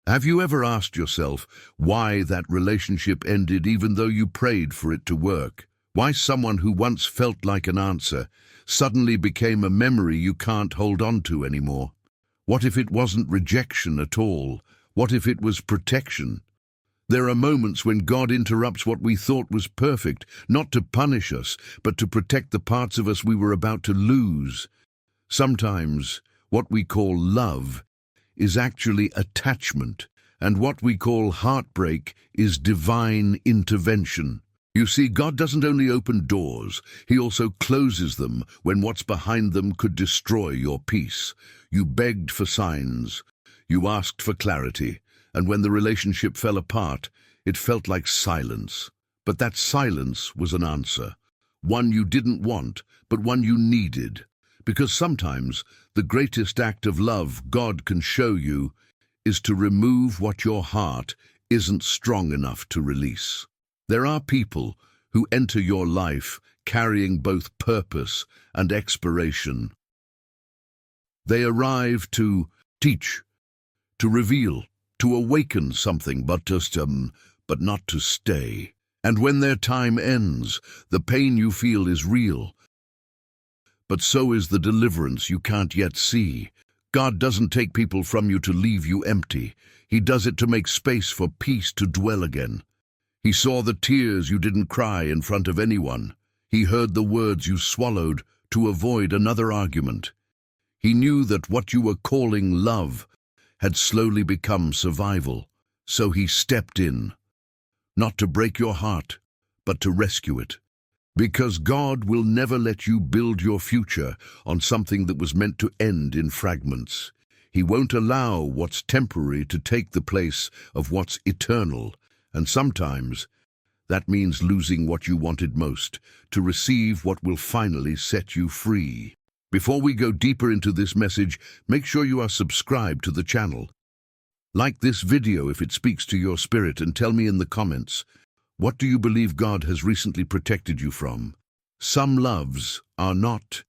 Have you ever asked yourself why that relationship ended even though you prayed for it to work? Why someone who once felt like an answer suddenly became a memory you can't hold on to anymore? What if it wasn't rejection at all? What if it was protection? There are moments when God interrupts what we thought was perfect, not to punish us, but to protect the parts of us we were about to lose. Sometimes what we call love is actually attachment, and what we call heartbreak is divine intervention. You see, God doesn't only open doors, He also closes them when what's behind them could destroy your peace. You begged for signs, you asked for clarity, and when the relationship fell apart, it felt like silence. But that silence was an answer, one you didn't want, but one you needed. Because sometimes the greatest act of love God can show you is to remove what your heart isn't strong enough to release. There are people who enter your life carrying both purpose and expiration. They arrive to teach, to reveal, to awaken something, but not to stay. And when their time ends, the pain you feel is real. But so is the deliverance you can't yet see. God doesn't take people from you to leave you empty. He does it to make space for peace to dwell again. He saw the tears you didn't cry in front of anyone. He heard the words you swallowed to avoid another argument. He knew that what you were calling love had slowly become survival. So He stepped in, not to break your heart, but to rescue it. Because God will never let you build your future on something that was meant to end in fragments. He won't allow what's temporary to take the place of what's eternal. And sometimes that means losing what you wanted most to receive what will finally set you free. Before we go deeper into this message, make sure you are subscribed to the channel. Like this video if it speaks to your spirit, and tell me in the comments, what do you believe God has recently protected you from? Some loves are not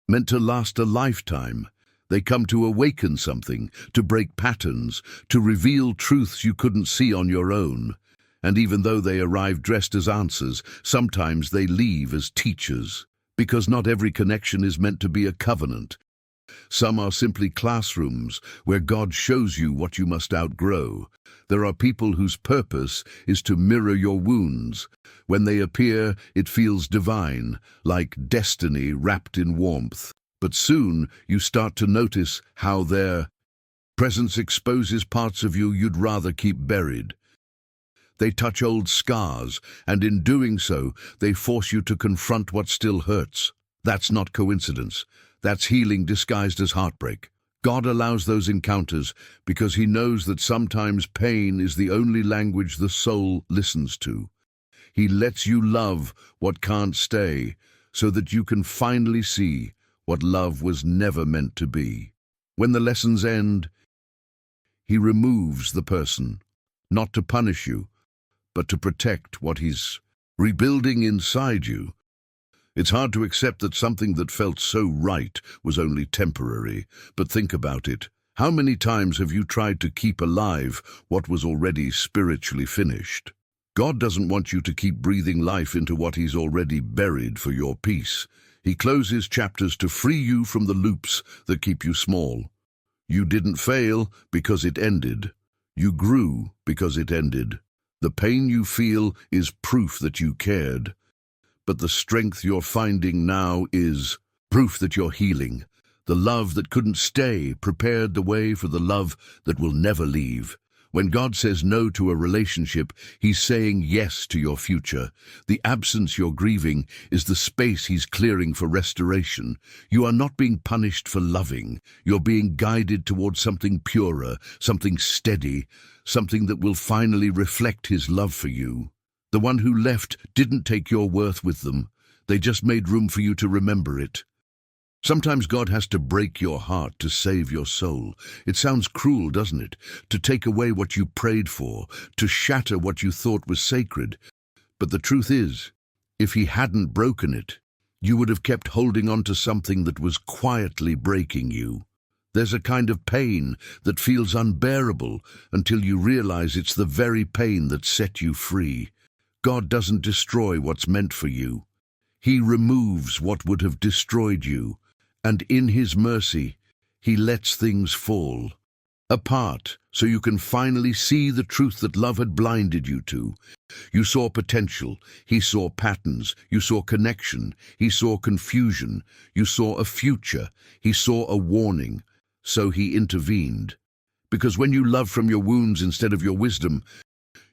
meant to last a lifetime. They come to awaken something, to break patterns, to reveal truths you couldn't see on your own. And even though they arrive dressed as answers, sometimes they leave as teachers. Because not every connection is meant to be a covenant. Some are simply classrooms where God shows you what you must outgrow. There are people whose purpose is to mirror your wounds. When they appear, it feels divine, like destiny wrapped in warmth. But soon you start to notice how their presence exposes parts of you you'd rather keep buried. They touch old scars, and in doing so, they force you to confront what still hurts. That's not coincidence. That's healing disguised as heartbreak. God allows those encounters because He knows that sometimes pain is the only language the soul listens to. He lets you love what can't stay so that you can finally see what love was never meant to be. When the lessons end, He removes the person, not to punish you, but to protect what He's rebuilding inside you. It's hard to accept that something that felt so right was only temporary, but think about it. How many times have you tried to keep alive what was already spiritually finished? God doesn't want you to keep breathing life into what He's already buried for your peace. He closes chapters to free you from the loops that keep you small. You didn't fail because it ended. You grew because it ended. The pain you feel is proof that you cared. But the strength you're finding now is proof that you're healing. The love that couldn't stay prepared the way for the love that will never leave. When God says no to a relationship, He's saying yes to your future. The absence you're grieving is the space He's clearing for restoration. You are not being punished for loving. You're being guided towards something purer, something steady, something that will finally reflect His love for you. The one who left didn't take your worth with them. They just made room for you to remember it. Sometimes God has to break your heart to save your soul. It sounds cruel, doesn't it? To take away what you prayed for, to shatter what you thought was sacred. But the truth is, if He hadn't broken it, you would have kept holding on to something that was quietly breaking you. There's a kind of pain that feels unbearable until you realize it's the very pain that set you free. God doesn't destroy what's meant for you. He removes what would have destroyed you, and in His mercy, He lets things fall apart so you can finally see the truth that love had blinded you to. You saw potential, He saw patterns, you saw connection, He saw confusion, you saw a future, He saw a warning, so He intervened. Because when you love from your wounds instead of your wisdom,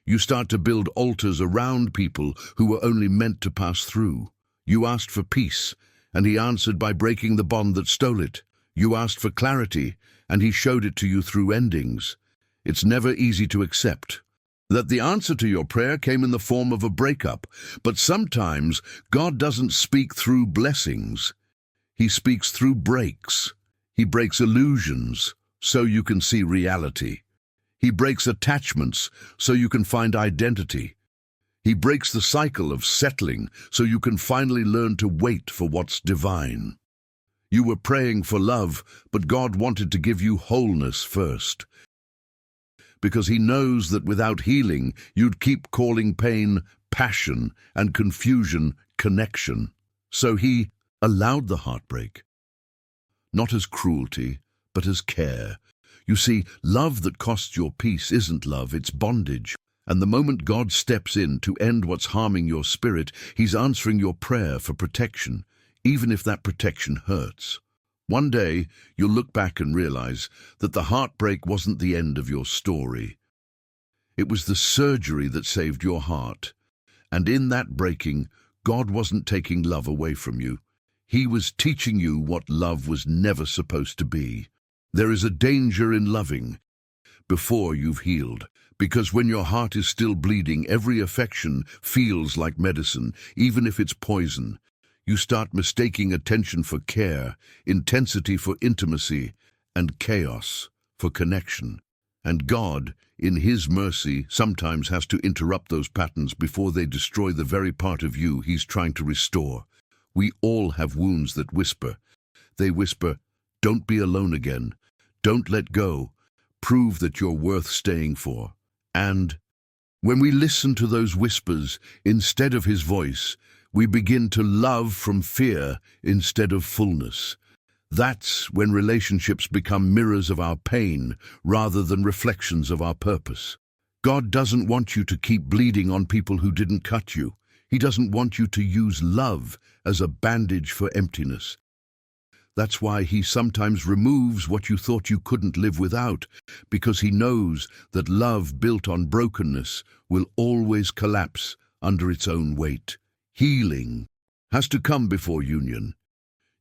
you start to build altars around people who were only meant to pass through. You asked for peace, and He answered by breaking the bond that stole it. You asked for clarity, and He showed it to you through endings. It's never easy to accept that the answer to your prayer came in the form of a breakup, but sometimes God doesn't speak through blessings. He speaks through breaks. He breaks illusions so you can see reality. He breaks attachments so you can find identity. He breaks the cycle of settling so you can finally learn to wait for what's divine. You were praying for love, but God wanted to give you wholeness first. Because He knows that without healing, you'd keep calling pain passion and confusion connection. So He allowed the heartbreak, not as cruelty, but as care. You see, love that costs your peace isn't love, it's bondage. And the moment God steps in to end what's harming your spirit, He's answering your prayer for protection, even if that protection hurts. One day, you'll look back and realize that the heartbreak wasn't the end of your story. It was the surgery that saved your heart. And in that breaking, God wasn't taking love away from you. He was teaching you what love was never supposed to be. There is a danger in loving before you've healed. Because when your heart is still bleeding, every affection feels like medicine, even if it's poison. You start mistaking attention for care, intensity for intimacy, and chaos for connection. And God, in His mercy, sometimes has to interrupt those patterns before they destroy the very part of you He's trying to restore. We all have wounds that whisper. They whisper, "Don't be alone again. Don't let go. Prove that you're worth staying for." And when we listen to those whispers instead of His voice, we begin to love from fear instead of fullness. That's when relationships become mirrors of our pain rather than reflections of our purpose. God doesn't want you to keep bleeding on people who didn't cut you. He doesn't want you to use love as a bandage for emptiness. That's why He sometimes removes what you thought you couldn't live without, because He knows that love built on brokenness will always collapse under its own weight. Healing has to come before union.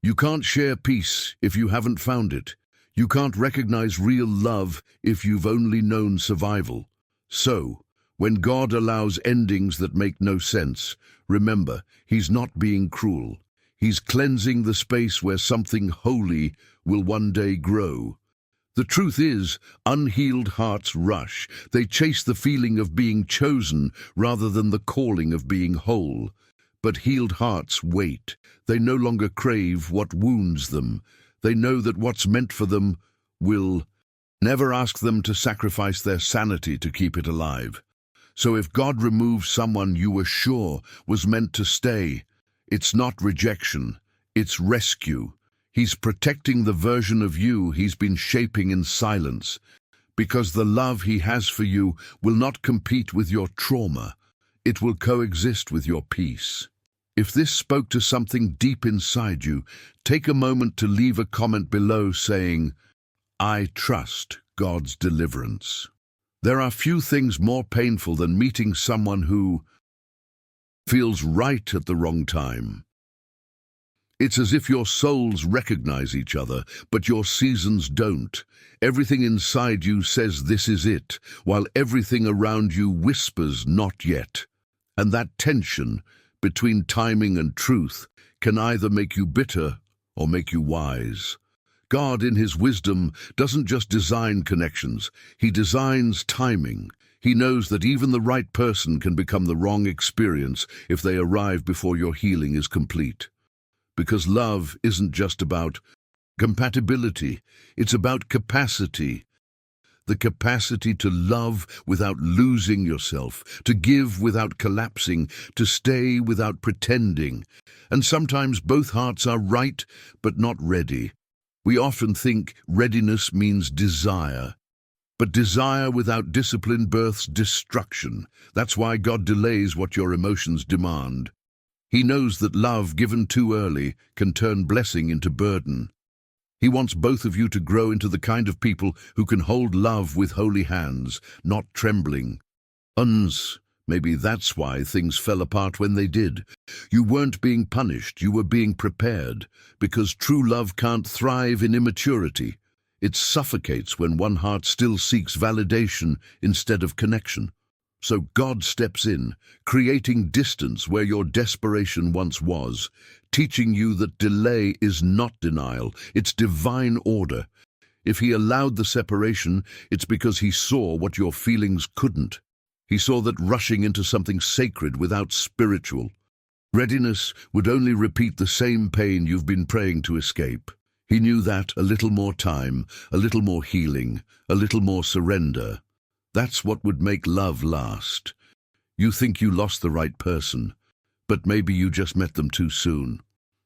You can't share peace if you haven't found it. You can't recognize real love if you've only known survival. So, when God allows endings that make no sense, remember, He's not being cruel. He's cleansing the space where something holy will one day grow. The truth is, unhealed hearts rush. They chase the feeling of being chosen rather than the calling of being whole. But healed hearts wait. They no longer crave what wounds them. They know that what's meant for them will never ask them to sacrifice their sanity to keep it alive. So if God removes someone you were sure was meant to stay, it's not rejection, it's rescue. He's protecting the version of you He's been shaping in silence, because the love He has for you will not compete with your trauma. It will coexist with your peace. If this spoke to something deep inside you, take a moment to leave a comment below saying, "I trust God's deliverance." There are few things more painful than meeting someone who feels right at the wrong time. It's as if your souls recognize each other, but your seasons don't. Everything inside you says this is it, while everything around you whispers not yet. And that tension between timing and truth can either make you bitter or make you wise. God, in His wisdom, doesn't just design connections, He designs timing. He knows that even the right person can become the wrong experience if they arrive before your healing is complete. Because love isn't just about compatibility. It's about capacity. The capacity to love without losing yourself, to give without collapsing, to stay without pretending. And sometimes both hearts are right, but not ready. We often think readiness means desire. But desire without discipline births destruction. That's why God delays what your emotions demand. He knows that love given too early can turn blessing into burden. He wants both of you to grow into the kind of people who can hold love with holy hands, not trembling. Maybe that's why things fell apart when they did. You weren't being punished, you were being prepared, because true love can't thrive in immaturity. It suffocates when one heart still seeks validation instead of connection. So God steps in, creating distance where your desperation once was, teaching you that delay is not denial, it's divine order. If He allowed the separation, it's because He saw what your feelings couldn't. He saw that rushing into something sacred without spiritual readiness would only repeat the same pain you've been praying to escape. He knew that a little more time, a little more healing, a little more surrender. That's what would make love last. You think you lost the right person, but maybe you just met them too soon.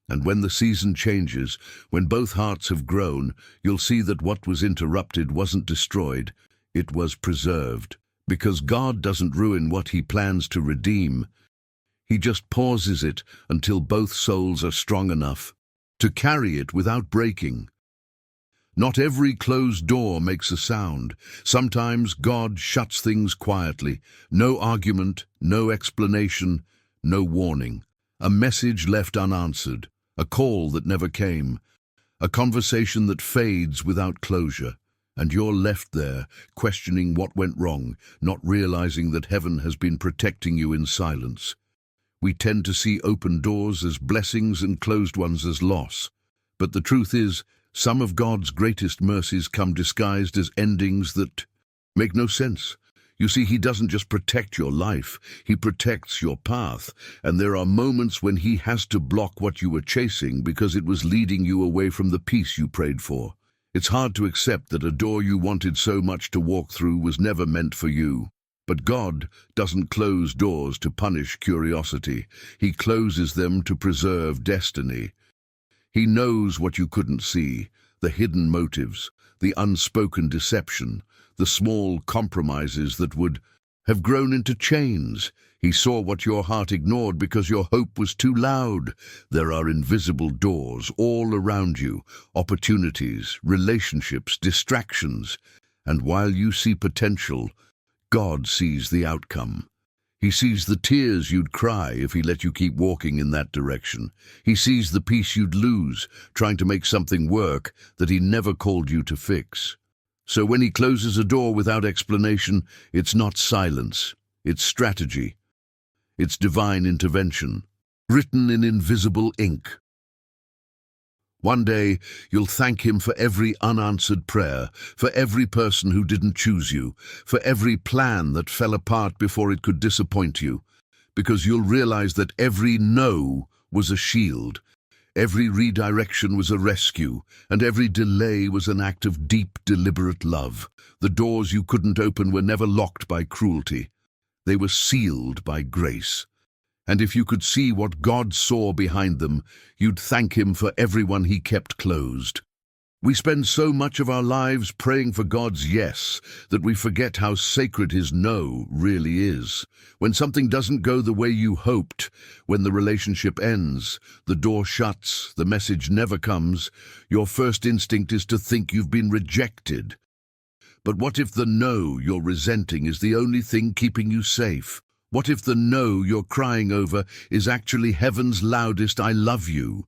And when the season changes, when both hearts have grown, you'll see that what was interrupted wasn't destroyed, it was preserved. Because God doesn't ruin what He plans to redeem. He just pauses it until both souls are strong enough to carry it without breaking. Not every closed door makes a sound. Sometimes God shuts things quietly. No argument, no explanation, no warning. A message left unanswered. A call that never came. A conversation that fades without closure. And you're left there, questioning what went wrong, not realizing that heaven has been protecting you in silence. We tend to see open doors as blessings and closed ones as loss. But the truth is, some of God's greatest mercies come disguised as endings that make no sense. You see, He doesn't just protect your life, He protects your path. And there are moments when He has to block what you were chasing because it was leading you away from the peace you prayed for. It's hard to accept that a door you wanted so much to walk through was never meant for you. But God doesn't close doors to punish curiosity. He closes them to preserve destiny. He knows what you couldn't see, the hidden motives, the unspoken deception, the small compromises that would have grown into chains. He saw what your heart ignored because your hope was too loud. There are invisible doors all around you, opportunities, relationships, distractions. And while you see potential, God sees the outcome. He sees the tears you'd cry if He let you keep walking in that direction. He sees the peace you'd lose, trying to make something work that He never called you to fix. So when He closes a door without explanation, it's not silence, it's strategy. It's divine intervention, written in invisible ink. One day, you'll thank Him for every unanswered prayer, for every person who didn't choose you, for every plan that fell apart before it could disappoint you, because you'll realize that every no was a shield, every redirection was a rescue, and every delay was an act of deep, deliberate love. The doors you couldn't open were never locked by cruelty. They were sealed by grace. And if you could see what God saw behind them, you'd thank Him for everyone He kept closed. We spend so much of our lives praying for God's yes that we forget how sacred His no really is. When something doesn't go the way you hoped, when the relationship ends, the door shuts, the message never comes, your first instinct is to think you've been rejected. But what if the no you're resenting is the only thing keeping you safe? What if the no you're crying over is actually heaven's loudest "I love you"?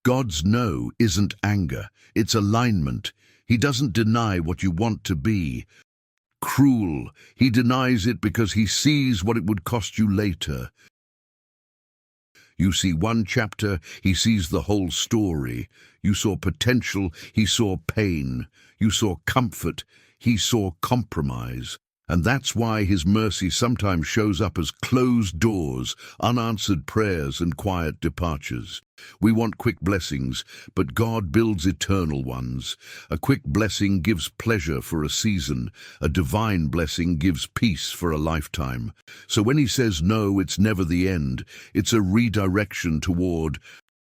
God's no isn't anger, it's alignment. He doesn't deny what you want to be. Cruel. He denies it because He sees what it would cost you later. You see one chapter, He sees the whole story. You saw potential, He saw pain. You saw comfort, He saw compromise. And that's why his mercy sometimes shows up as closed doors, unanswered prayers, and quiet departures. We want quick blessings, but God builds eternal ones. A quick blessing gives pleasure for a season. A divine blessing gives peace for a lifetime. So when he says no, it's never the end. It's a redirection toward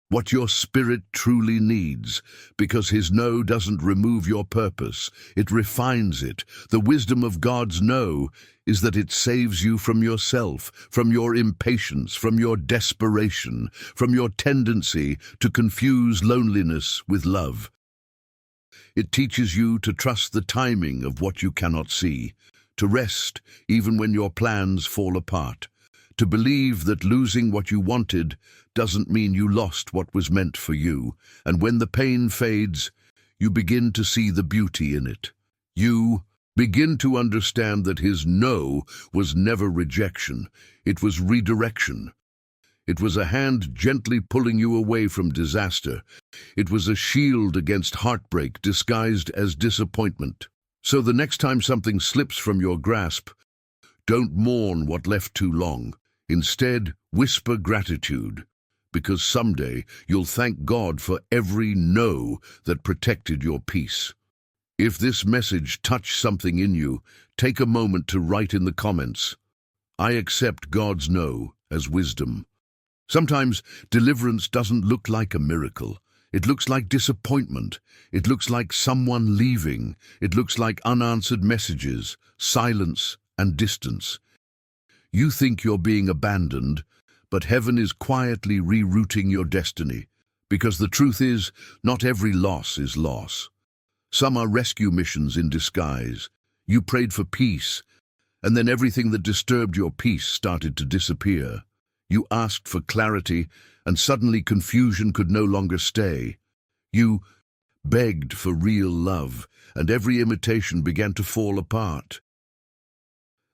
what your spirit truly needs, because his no doesn't remove your purpose, it refines it. The wisdom of God's no is that it saves you from yourself, from your impatience, from your desperation, from your tendency to confuse loneliness with love. It teaches you to trust the timing of what you cannot see, to rest even when your plans fall apart, to believe that losing what you wanted doesn't mean you lost what was meant for you, and when the pain fades, you begin to see the beauty in it. You begin to understand that his no was never rejection, it was redirection. It was a hand gently pulling you away from disaster. It was a shield against heartbreak disguised as disappointment. So the next time something slips from your grasp, don't mourn what left too long. Instead, whisper gratitude, because someday you'll thank God for every no that protected your peace. If this message touched something in you, take a moment to write in the comments, "I accept God's no as wisdom." Sometimes deliverance doesn't look like a miracle. It looks like disappointment. It looks like someone leaving. It looks like unanswered messages, silence, and distance. You think you're being abandoned, but heaven is quietly rerouting your destiny, because the truth is, not every loss is loss. Some are rescue missions in disguise. You prayed for peace, and then everything that disturbed your peace started to disappear. You asked for clarity, and suddenly confusion could no longer stay. You begged for real love, and every imitation began to fall apart.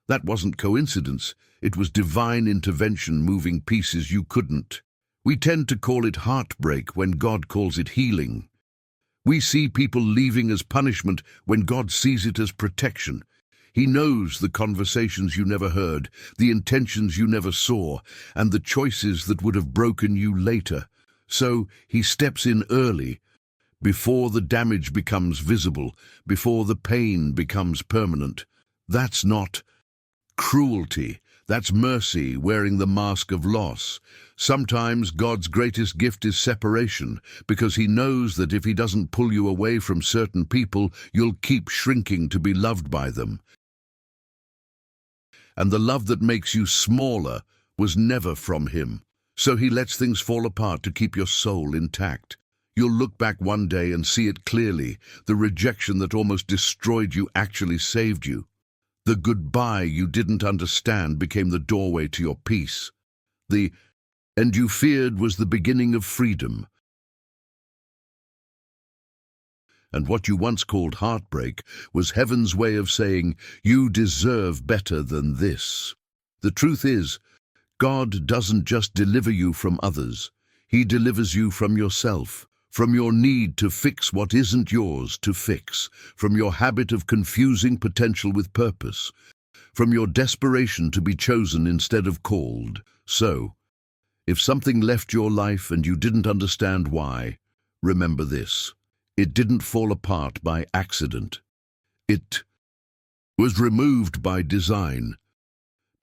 That wasn't coincidence. It was divine intervention moving pieces you couldn't. We tend to call it heartbreak when God calls it healing. We see people leaving as punishment when God sees it as protection. He knows the conversations you never heard, the intentions you never saw, and the choices that would have broken you later. So he steps in early, before the damage becomes visible, before the pain becomes permanent. That's not cruelty. That's mercy wearing the mask of loss. Sometimes God's greatest gift is separation, because he knows that if he doesn't pull you away from certain people, you'll keep shrinking to be loved by them. And the love that makes you smaller was never from him. So he lets things fall apart to keep your soul intact. You'll look back one day and see it clearly. The rejection that almost destroyed you actually saved you. The goodbye you didn't understand became the doorway to your peace. The end you feared was the beginning of freedom. And what you once called heartbreak was heaven's way of saying, you deserve better than this. The truth is, God doesn't just deliver you from others. He delivers you from yourself. From your need to fix what isn't yours to fix, from your habit of confusing potential with purpose, from your desperation to be chosen instead of called. So, if something left your life and you didn't understand why, remember this: it didn't fall apart by accident. It was removed by design.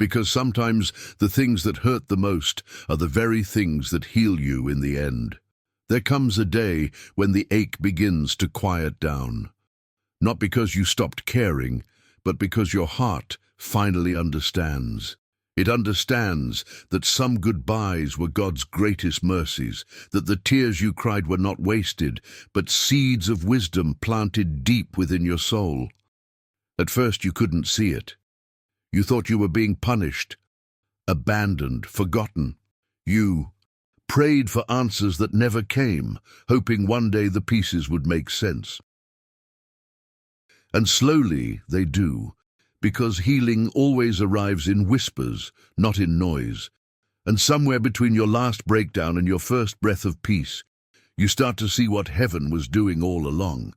Because sometimes the things that hurt the most are the very things that heal you in the end. There comes a day when the ache begins to quiet down. Not because you stopped caring, but because your heart finally understands. It understands that some goodbyes were God's greatest mercies, that the tears you cried were not wasted, but seeds of wisdom planted deep within your soul. At first you couldn't see it. You thought you were being punished, abandoned, forgotten. You prayed for answers that never came, hoping one day the pieces would make sense. And slowly they do, because healing always arrives in whispers, not in noise. And somewhere between your last breakdown and your first breath of peace, you start to see what heaven was doing all along.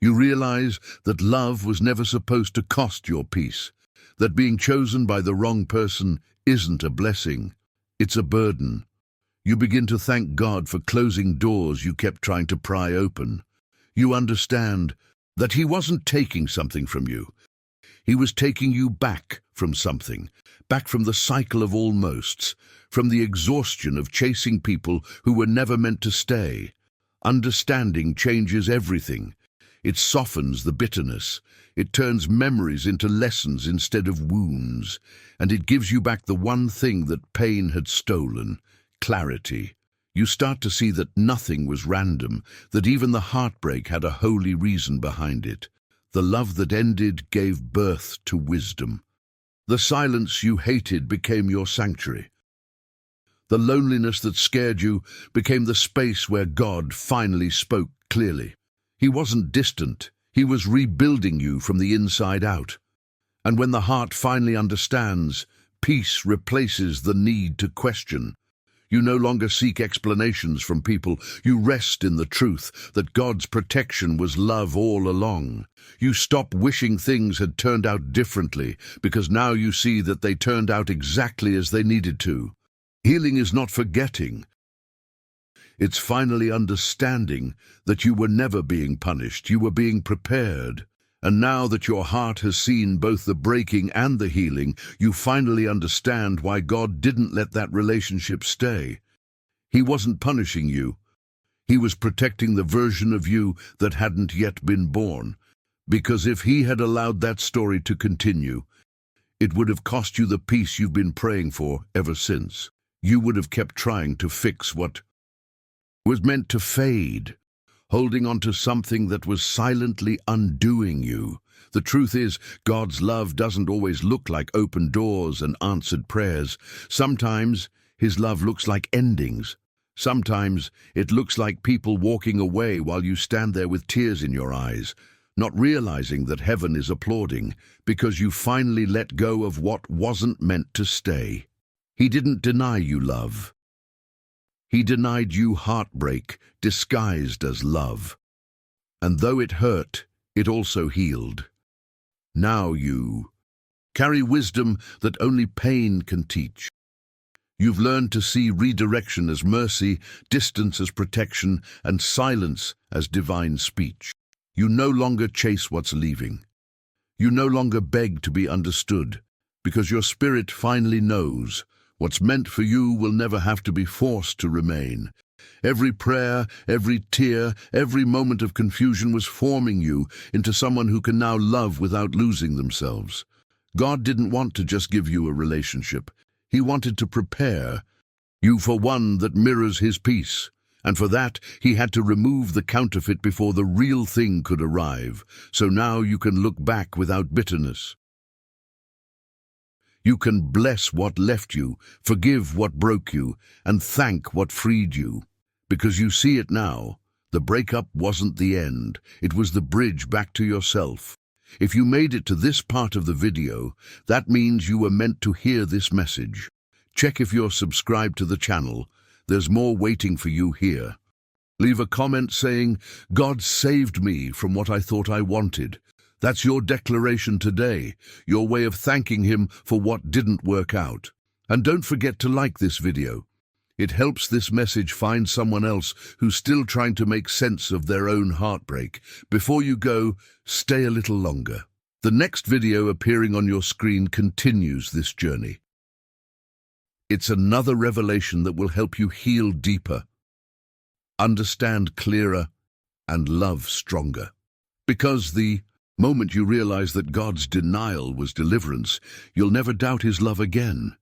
You realize that love was never supposed to cost your peace. That being chosen by the wrong person isn't a blessing, it's a burden. You begin to thank God for closing doors you kept trying to pry open. You understand that He wasn't taking something from you. He was taking you back from something, back from the cycle of almosts, from the exhaustion of chasing people who were never meant to stay. Understanding changes everything. It softens the bitterness. It turns memories into lessons instead of wounds. And it gives you back the one thing that pain had stolen: clarity. You start to see that nothing was random, that even the heartbreak had a holy reason behind it. The love that ended gave birth to wisdom. The silence you hated became your sanctuary. The loneliness that scared you became the space where God finally spoke clearly. He wasn't distant. He was rebuilding you from the inside out. And when the heart finally understands, peace replaces the need to question. You no longer seek explanations from people. You rest in the truth that God's protection was love all along. You stop wishing things had turned out differently, because now you see that they turned out exactly as they needed to. Healing is not forgetting. It's finally understanding that you were never being punished. You were being prepared. And now that your heart has seen both the breaking and the healing, you finally understand why God didn't let that relationship stay. He wasn't punishing you. He was protecting the version of you that hadn't yet been born. Because if He had allowed that story to continue, it would have cost you the peace you've been praying for ever since. You would have kept trying to fix what was meant to fade, holding on to something that was silently undoing you. The truth is, God's love doesn't always look like open doors and answered prayers. Sometimes His love looks like endings. Sometimes it looks like people walking away while you stand there with tears in your eyes, not realizing that heaven is applauding because you finally let go of what wasn't meant to stay. He didn't deny you love. He denied you heartbreak disguised as love. And though it hurt, it also healed. Now you carry wisdom that only pain can teach. You've learned to see redirection as mercy, distance as protection, and silence as divine speech. You no longer chase what's leaving. You no longer beg to be understood, because your spirit finally knows what's meant for you will never have to be forced to remain. Every prayer, every tear, every moment of confusion was forming you into someone who can now love without losing themselves. God didn't want to just give you a relationship. He wanted to prepare you for one that mirrors His peace. And for that, He had to remove the counterfeit before the real thing could arrive. So now you can look back without bitterness. You can bless what left you, forgive what broke you, and thank what freed you. Because you see it now. The breakup wasn't the end. It was the bridge back to yourself. If you made it to this part of the video, that means you were meant to hear this message. Check if you're subscribed to the channel. There's more waiting for you here. Leave a comment saying, "God saved me from what I thought I wanted." That's your declaration today, your way of thanking Him for what didn't work out. And don't forget to like this video. It helps this message find someone else who's still trying to make sense of their own heartbreak. Before you go, stay a little longer. The next video appearing on your screen continues this journey. It's another revelation that will help you heal deeper, understand clearer, and love stronger. Because the moment you realize that God's denial was deliverance, you'll never doubt His love again.